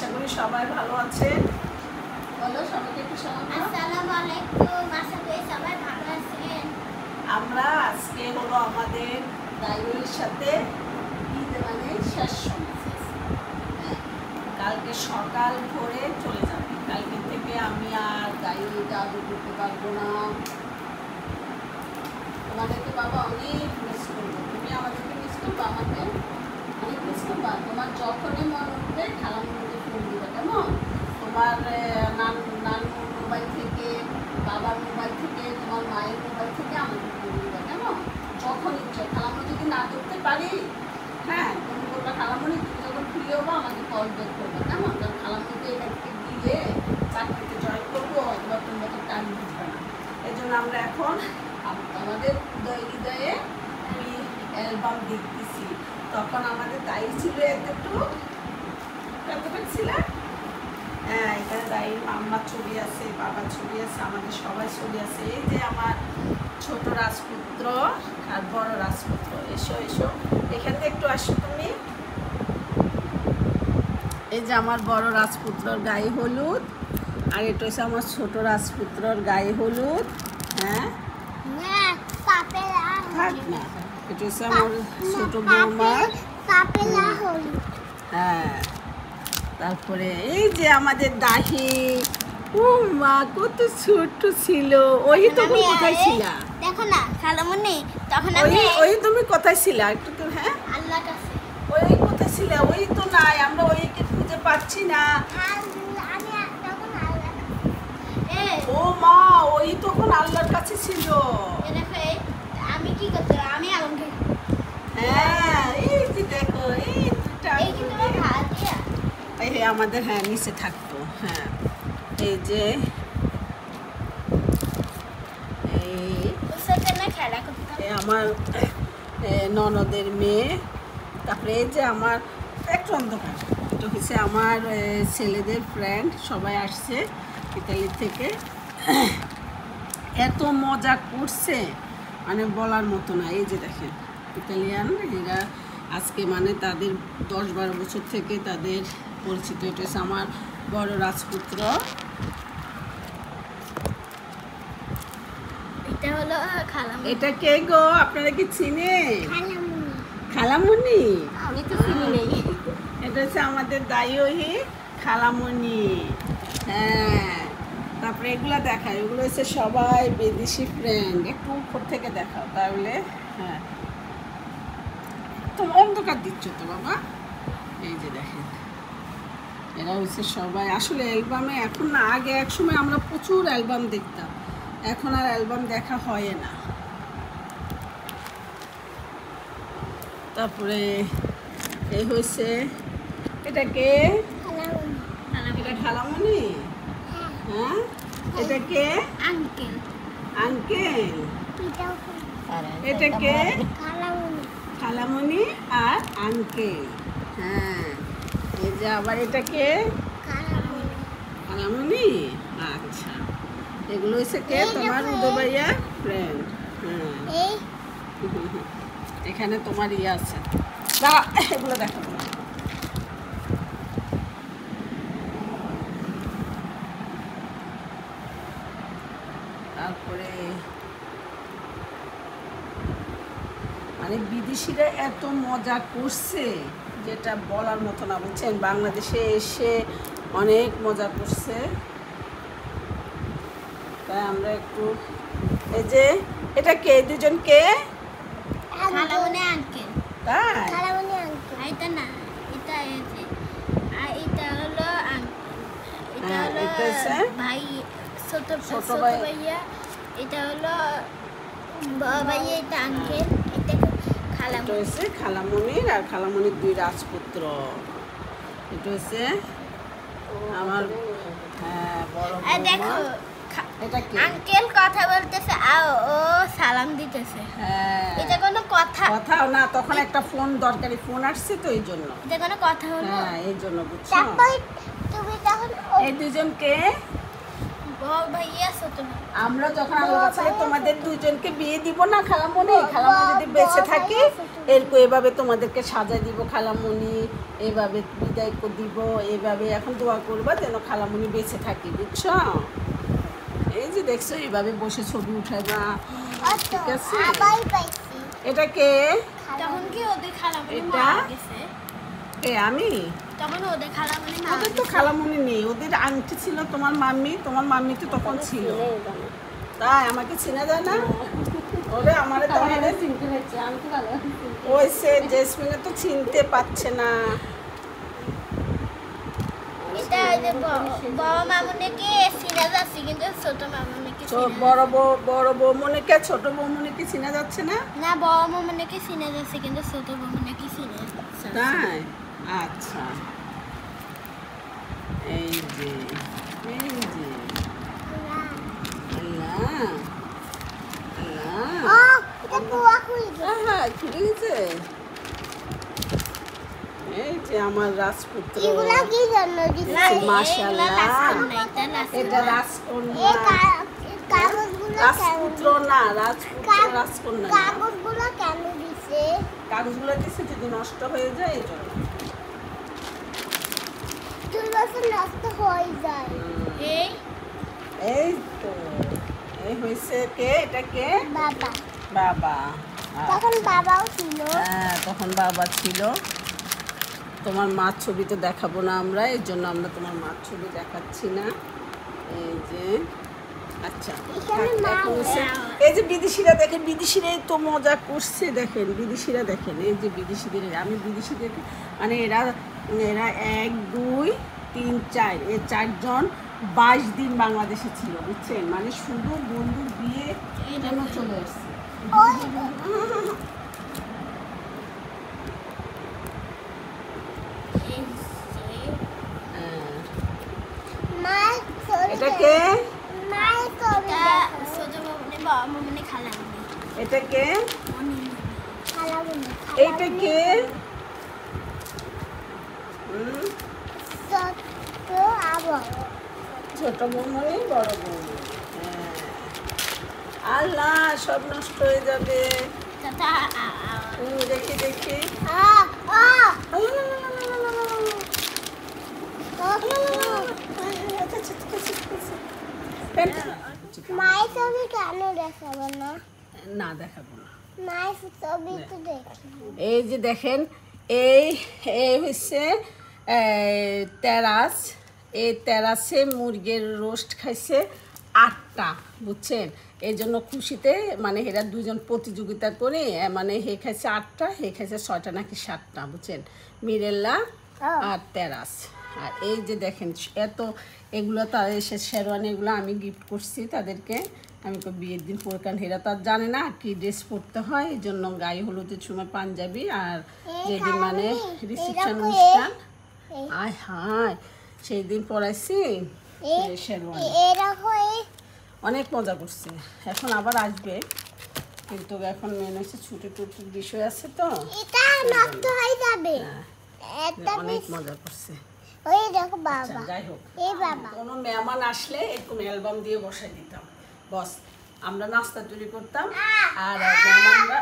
আশা করি সবাই ভালো আছেন। বলো সবাইকে একটু সালাম দাও। আসসালামু আলাইকুম, আশা করি সবাই ভালো আছেন। আমরা আজকে হলো আমাদের দাইয়ের সাথে ঈদ মানে শেষ সময়। কালকে সকাল ভোরে চলে যাবে। কালকে থেকে আমি আর দায়ী দাদু করতে পারবো না। তোমাদেরকে বাবা অনেক মিস করবো। তুমি আমাদেরকে মিস করবো, আমাকে অনেক মিস করবা। তোমার যখনই মন উঠবে খালামুনিকে ফোন দিবে, কেমন? তোমার নানুর মোবাইল থেকে, বাবার মোবাইল থেকে, তোমার মায়ের মোবাইল থেকে আমাকে ফোন দিবে, কেমন? যখন ইচ্ছে। খালামুনি যদি না করতে পারি, হ্যাঁ তুমি বলবা খালামুনি তুমি যখন ফ্রি হবো আমাকে কল ব্যাক করবে, কেমন? কারণ খালামুনিকে এখান থেকে দিয়ে চাকরিতে জয়েন করবো, অথবা তোমরা তো টাইম বুঝবে না। এই জন্য আমরা এখন আমাদের হৃদয়ে অ্যালবাম দেখতেছি। তখন আমাদের দায়ী ছিল এতটুকু, কতটুকু ছিল? হ্যাঁ, এখানে দায়ীর মাম্মার ছবি আছে, বাবার ছবি আছে, আমাদের সবাই ছবি আছে। এই যে আমার ছোট রাজপুত্র আর বড় রাজপুত্র। এসো এসো, এখানে একটু আসো তুমি। এই যে আমার বড় রাজপুত্রর গায়ে হলুদ, আর এটা হচ্ছে আমার ছোট রাজপুত্রর গায়ে হলুদ। হ্যাঁ থাক না, এটা হচ্ছে আমার ছোট বৌমার। হ্যাঁ, তারপরে এই যে আমাদের দাহি, ও মা কত ছোট ছিল। ওই তখন কোথায় ছিল? দেখো না খালামুনি, তখন ওই তুমি কোথায় ছিল একটু তো? হ্যাঁ, আল্লাহর কাছে। ওই কোথায় ছিল? ওই তো নাই, আমরা ওইকে খুঁজে পাচ্ছি না। ও মা, ওই তখন আল্লাহর কাছে ছিল। আমি কি করতে, আমি আলমকে হ্যাঁ, এই যে দেখো, এই দুটা আমাদের হ্যাঁ নিচে থাকতো। হ্যাঁ, এই যে খেলা করতে আমার ননদের মেয়ে। তারপরে এই যে আমার একটু অন্ধকার, এটা হচ্ছে আমার ছেলেদের ফ্রেন্ড, সবাই আসছে ইতালি থেকে। এত মজা করছে মানে বলার মতো না। এই যে দেখেন ইতালিয়ান, এরা আজকে মানে তাদের 10-12 বছর থেকে তাদের পরিচিত। এটা হচ্ছে আমার বড় রাজপুত্র। এটা হলো খালামুনি। এটা কে গো? আপনারা কি চিনে? খালামুনি। আমি তো চিনি নেই। এটা হচ্ছে আমাদের দায়ী খালামুনি। হ্যাঁ, তারপরে এগুলো দেখায়, এগুলো হচ্ছে সবাই বিদেশি ফ্রেন্ড। একটু উপর থেকে দেখাও তাহলে। হ্যাঁ, তো অন্ধকার দিচ্ছ তো বাবা। এই যে দেখেন, এরা হচ্ছে সবাই আসলে অ্যালবামে এখন না, আগে এক সময় আমরা প্রচুর অ্যালবাম দেখতাম, এখন আর অ্যালবাম দেখা হয় না। তারপরে এই হয়েছে, এটা কে? এটা খালামুনি। হ্যাঁ, এটা কে? আঙ্কেল। আঙ্কেল। এটা কে? খালামুনি আর আঙ্কেল। হ্যাঁ, এই যে আবার এটা কে? খালামুনি। আচ্ছা, এগুলো হচ্ছে কে? তোমার উদয়ভাইয়া ফ্রেন্ড। হ্যাঁ, এখানে তোমার ইয়ে আছে, এগুলো দেখো। তারপরে মানে বিদেশিরা এত মজা করছে যেটা বলার মতো না, বুঝছেন? বাংলাদেশে এসে অনেক মজা করছে। তাই আমরা একটু, এই যে এটা কে? দুজন কে? খালামুনি আঙ্কেল। তাই? এটা না, এটা এটা হলো এটা হ্যাঁ, হলো এটা হচ্ছে ভাই, ছোট ভাই। ভাইয়া। এটা হলো বড় ভাইয়া, এটা আঙ্কেল। এটা এটা খালামুনি। হচ্ছে খালামুনির আর খালামুনির 2 রাজপুত্র। এটা হচ্ছে আমার বড় দেখো এটা কি? আঙ্কেল কথা বলতেছে আর ও সালাম দিতেছে। হ্যাঁ, এটা কোনো কথাও না, তখন একটা ফোন, দরকারি ফোন আসছে তো এই জন্য। এটা কোনো কথা হলো? হ্যাঁ, এই জন্য, বুঝছো? তুমি তাহলে এই দুজনকে বড় ভাইয়া ছোট ভাই, আমরা যখন আল্লাহ তোমাদের দুইজনকে বিয়ে দিব না খালামুনি। খালামুনি যদি বেঁচে থাকি এরকম এভাবে তোমাদেরকে সাজাই দিব খালামণি, এভাবে বিদায় দিব, এভাবে এখন দোয়া করবা যেন খালামণি বেঁচে থাকি, বুঝছো? এই যে দেখছো এইভাবে বসে ছবি উঠাইবা, ঠিক আছে? এটাকে তখন কি ওদের খালামণি এটা? মারা গেছে? আমি তখন ওদের খালামণি মারা ওদের তো গেছে? খালামণি নেই, ওদের আন্টি ছিল তোমার মাম্মি তো তখন ছিল। তাই আমাকে চেনা যায় না? ওরে আমারে তো চিনতে পারছে, আমি তো ভালো ওইসে জেসমিনে তো চিনতে পারছে না। এটা ওই যে বড় মামুনিকে চিনা যাচ্ছে কিন্তু ছোট মামুনিকে বড় বৌমনিকে ছোট বৌমনিকে চিনা যাচ্ছে না? না, বড় মামুনিকে চিনা যাচ্ছে কিন্তু ছোট মামুনিকে চিনা যাচ্ছে না। তাই আচ্ছা, এই যে আল্লাহ খুলে গেছে। এই যে আমার রাজপুত্র, মাশাআল্লাহ, এটা রাজকন্যা, রাজপুত্র না, রাজকন্যা। কাগজগুলো দিচ্ছে যদি নষ্ট হয়ে যায় এই জন্য। এই তো এই হয়েছে কে, এটা কে? বাবা। তখন বাবাও ছিল। হ্যাঁ তখন বাবা ছিল। তোমার মার ছবি তো দেখাবো না আমরা, এর জন্য আমরা তোমার মার ছবি দেখাচ্ছি না। এই যে আচ্ছা, এই যে বিদেশিরা দেখেন, বিদেশিরা তো মজা করছে, দেখেন বিদেশিরা দেখেন, এই যে বিদেশিদের, আমি বিদেশিদের মানে এরা 1 2 3 4 এই 4 জন 22 দিন বাংলাদেশে ছিল, বুঝছেন? মানে শুধু বন্ধুর বিয়ে যেন চলে এসছে। এটাকে এটাকে এইটাকে ছোট বৌমনি বড় বৌমনি। আল্লাহ সব নষ্ট হয়ে যাবে। দেখি দেখি মায়ের ছবি কেন দেখাবো না? না দেখাবো না। মায়ের ছবি তো দেখি। এই যে দেখেন, এই হচ্ছে তেরাস, এই তেরাসে মুরগির রোস্ট খাইছে 8টা, বুঝছেন? এই জন্য খুশিতে মানে এরা দুজন প্রতিযোগিতা করে, মানে হে খাইছে 8টা, হে খাইছে 6টা নাকি 7টা, বুঝছেন? মিরেল্লা আর তেরাস। আর এই যে দেখেন এত এগুলো তাদের এসে শেরওয়ানি, এগুলো আমি গিফট করছি তাদেরকে। আমি তো বিয়ের দিন পরে, কারণ এরা তো আর জানে না কি ড্রেস পরতে হয়, এই জন্য গায়ে হলুদের সময় পাঞ্জাবি, আর যেদিন মানে রিসেপশন অনুষ্ঠান আয় হায় সেই দিন পরাইছি শেরওয়ানি। অনেক মজা করছে। এখন আবার আসবে, কিন্তু এখন মেন হচ্ছে ছুটি টুটির বিষয় আছে তো, অনেক মজা করছে। যাই হোক, কোনো মেহমান আসলে এরকম অ্যালবাম দিয়ে বসাই দিতাম, বস আমরা নাস্তা তৈরি করতাম, আর মেহমানরা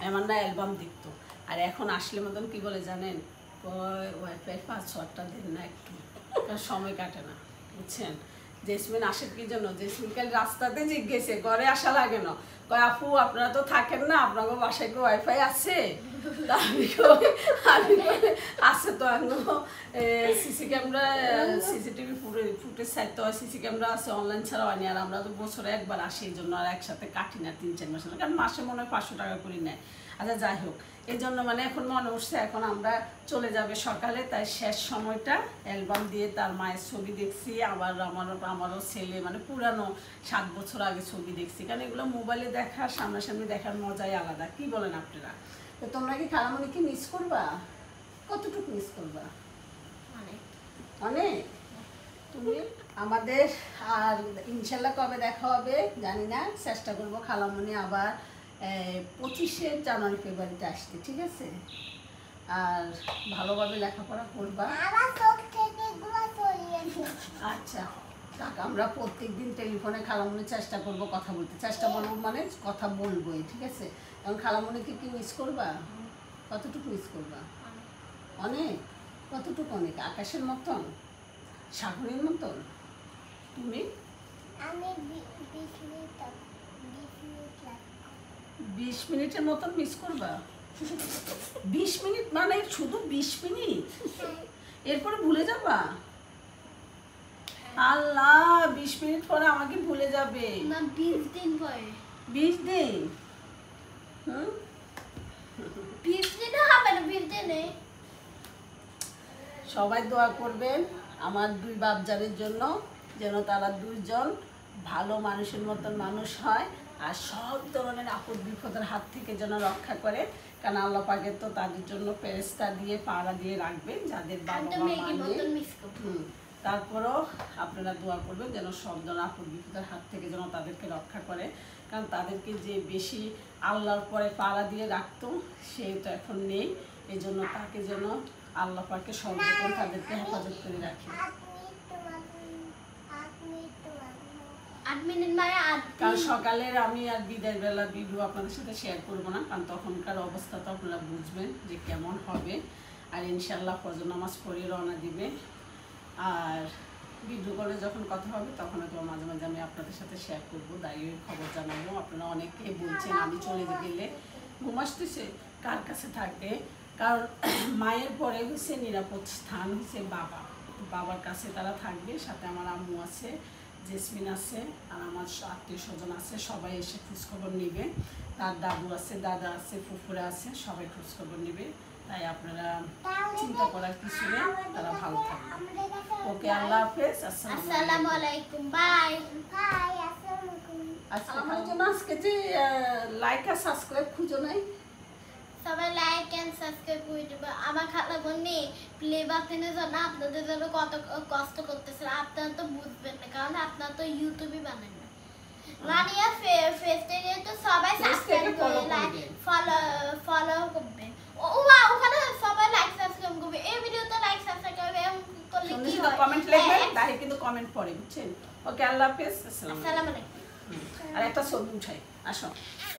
মেহমানরা অ্যালবাম দেখত। আর এখন আসলে মতন কি বলে জানেন, ওয়াইফাই 5-6টা দিন না, একটু সময় কাটে না, বুঝছেন? জেসমিন আসে কি জন্য, জেসমিন কাল রাস্তাতে জিজ্ঞেসে, ঘরে আসা লাগে না, কয় আপু আপনারা তো থাকেন না, আপনাকে বাসায় কি ওয়াইফাই আছে? আমি আছে তো, সিসি ক্যামেরা, সিসিটিভি ফুটেজ চাইতে হয়, সিসি ক্যামেরা আছে, অনলাইন ছাড়া হয়নি। আর আমরা তো বছরে একবার আসি, এই জন্য আর একসাথে কাটি না 3-4 মাস, কারণ মাসে মনে হয় 500 টাকা করে নেয়। আচ্ছা যাই হোক, এই জন্য মানে এখন মনে উঠছে এখন আমরা চলে যাবে সকালে, তাই শেষ সময়টা অ্যালবাম দিয়ে তার মায়ের ছবি দেখছি। আবার আমারও ছেলে মানে পুরানো 7 বছর আগে ছবি দেখছি, কারণ এগুলো মোবাইলে দেখা, সামনাসামনি দেখার মজাই আলাদা। কি বলেন আপনারা? তো তোমরা কি খালামণিকে মিস করবা? কতটুকু মিস করবা? অনেক। তুমি আমাদের আর ইনশাল্লাহ কবে দেখা হবে জানি না, চেষ্টা করবো খালামণি আবার 25শে জানুয়ারি ফেব্রুয়ারিতে আসতে, ঠিক আছে? আর ভালোভাবে লেখাপড়া করবা। আচ্ছা টাকা আমরা প্রত্যেকদিন টেলিফোনে খালামুনি চেষ্টা করব কথা বলতে, চেষ্টা করবো মানে কথা বলবোই, ঠিক আছে? এখন খালামুনিকে কি মিস করবা? কতটুকু মিস করবা? অনেক। কতটুকু অনেক? আকাশের মতন, সাগরের মতন। তুমি আমি 20 মিনিট 20 মিনিটের মতন মিস করবা? 20 মিনিট মানে শুধু 20 মিনিট? এরপরে ভুলে যাবা? আল্লাহ, 20 মিনিট পরে আমাকে ভুলে যাবে? না 20 দিন পরে। 20 দিন? হুম, 20 দিনও হবে না, 20 দিনে। সবাই দোয়া করবেন আমার দুই বাপজানের জন্য, যেন তারা দুইজন ভালো মানুষের মতন মানুষ হয়, আর সব ধরনের আপদ বিপদের হাত থেকে যেন রক্ষা করে। কারণ আল্লাহ পাকের তো তাদের জন্য ফেরেশতা দিয়ে পাহারা দিয়ে রাখবেন, যাদের বাবা আমি তো মা মেয়েকে নেই। মতন মিস করব। তারপরেও আপনারা দোয়া করবেন যেন সব ধরনের আপদ বিপদের হাত থেকে যেন তাদেরকে রক্ষা করে। কারণ তাদেরকে যে বেশি আল্লাহর পরে পাহারা দিয়ে রাখতো, সে তো এখন নেই। এই জন্য তাকে যেন আল্লাহ পাকে সর্বক্ষণ তাদেরকে হেফাজত করে রাখে। 8 মিনিট মানে 8 কারণ সকালের আমি আর বিদায়ের বেলা ভিডিও আপনাদের সাথে শেয়ার করবো না, কারণ তখনকার অবস্থা তো আপনারা বুঝবেন যে কেমন হবে। আর ইনশাল্লাহ ফজর নামাজ পড়ে রওনা দিবে। আর ভিডিও কলে যখন কথা হবে তখন হয়তো মাঝে মাঝে আমি আপনাদের সাথে শেয়ার করবো, দাঁড়িয়ে খবর জানাবো। আপনারা অনেকেই বলছেন আমি চলে গেলে ঘুম আসতেছে, কার কাছে থাকবে? কারণ মায়ের পরে হচ্ছে নিরাপদ স্থান হচ্ছে বাবা, বাবার কাছে তারা থাকবে। সাথে আমার আম্মু আছে, জেসমিন আছে, আর আমার আত্মীয় স্বজন আছে, সবাই এসে খোঁজখবর নিবে। তার দাদু আছে, দাদা আছে, ফুফুরা আছে, সবাই খোঁজখবর নিবে। তাই আপনারা চিন্তা করার কিছু নেই, তারা ভালো থাকবে। ওকে, আল্লাহ হাফেজ, আসসালামু আলাইকুম, বাই বাই, আসসালামু আলাইকুম। আচ্ছা, আমার জন্য আজকে যে লাইক আর সাবস্ক্রাইব খুঁজো নাই, সবাই লাইক এন্ড সাবস্ক্রাইব করে দিবেন। আমার খালা বোনি প্লে বাটনের জন্য আপনাদের জন্য কত কষ্ট করতেছে, আপনারা তো বুঝবেন না, কারণ আপনারা তো ইউটিউবে বানান না। রানিয়া ফেস থেকে তো সবাই সাবস্ক্রাইব করে লাইক ফলো করবেন। ওখানে সবাই লাইক সাবস্ক্রাইব করবে, এই ভিডিওতে লাইক সাবস্ক্রাইব করবে, করলে কি হয় কমেন্ট লিখবেন, তাই কিন্তু কমেন্ট পড়ে, বুঝছেন? ওকে, আল্লাহ হাফেজ, আসসালামু আসসালামু আলাইকুম। আর একটা ছবি উঠাই, আসো।